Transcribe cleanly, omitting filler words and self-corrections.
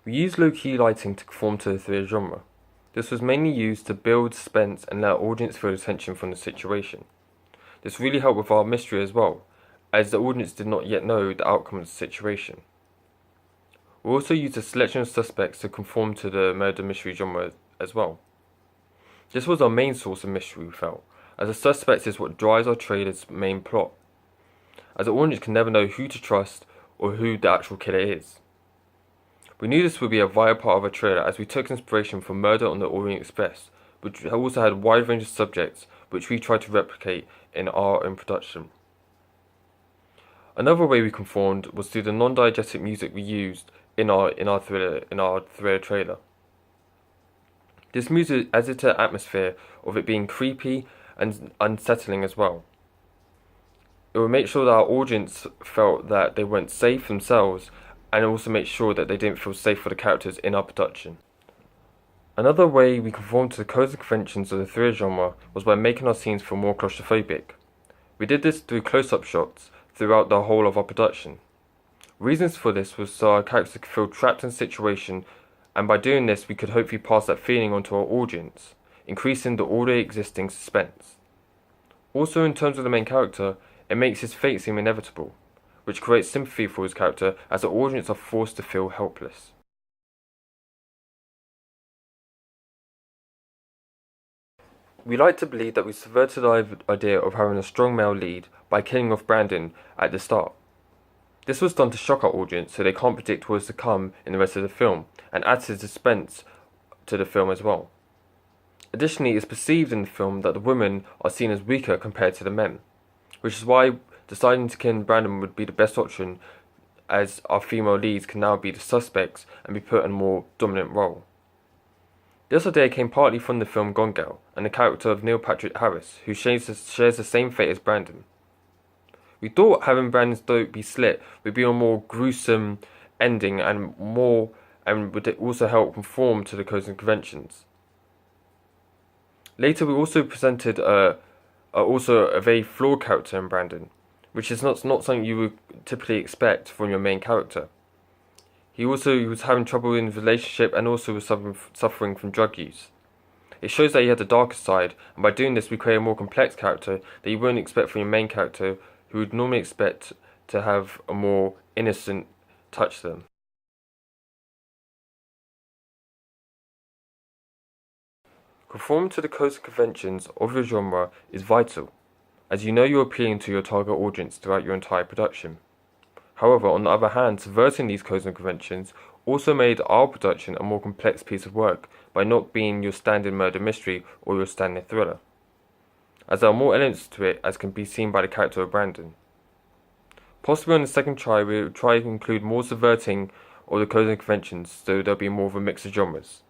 We used low-key lighting to conform to the thriller genre. This was mainly used to build suspense and let our audience feel the tension from the situation. This really helped with our mystery as well, as the audience did not yet know the outcome of the situation. We also used a selection of suspects to conform to the murder mystery genre as well. This was our main source of mystery, we felt, as the suspect is what drives our trailer's main plot, as the audience can never know who to trust or who the actual killer is. We knew this would be a vital part of our trailer as we took inspiration from Murder on the Orient Express, which also had a wide range of subjects which we tried to replicate in our own production. Another way we conformed was through the non-diegetic music we used in our thriller trailer. This music added to the atmosphere of it being creepy and unsettling as well. It would make sure that our audience felt that they weren't safe themselves, and also make sure that they didn't feel safe for the characters in our production. Another way we conformed to the codes and conventions of the thriller genre was by making our scenes feel more claustrophobic. We did this through close-up shots throughout the whole of our production. Reasons for this was so our characters could feel trapped in a situation, and by doing this we could hopefully pass that feeling onto our audience, increasing the already existing suspense. Also, in terms of the main character, it makes his fate seem inevitable, which creates sympathy for his character as the audience are forced to feel helpless. We like to believe that we subverted the idea of having a strong male lead by killing off Brandon at the start. This was done to shock our audience so they can't predict what is to come in the rest of the film, and add to the suspense to the film as well. Additionally, it is perceived in the film that the women are seen as weaker compared to the men, which is why deciding to kill Brandon would be the best option, as our female leads can now be the suspects and be put in a more dominant role. This idea came partly from the film Gone Girl and the character of Neil Patrick Harris, who shares the same fate as Brandon. We thought having Brandon's throat be slit would be a more gruesome ending and would also help conform to the codes and conventions. Later, we also presented a very flawed character in Brandon, which is not something you would typically expect from your main character. He was having trouble in his relationship and also was suffering from drug use. It shows that he had a darker side, and by doing this we create a more complex character that you wouldn't expect from your main character, who would normally expect to have a more innocent touch to them. Conforming to the codes and conventions of your genre is vital, as you know you're appealing to your target audience throughout your entire production. However, on the other hand, subverting these codes and conventions also made our production a more complex piece of work by not being your standard murder mystery or your standard thriller, as there are more elements to it as can be seen by the character of Brandon. Possibly on the second try we will try to include more subverting of the codes and conventions so there'll be more of a mix of genres.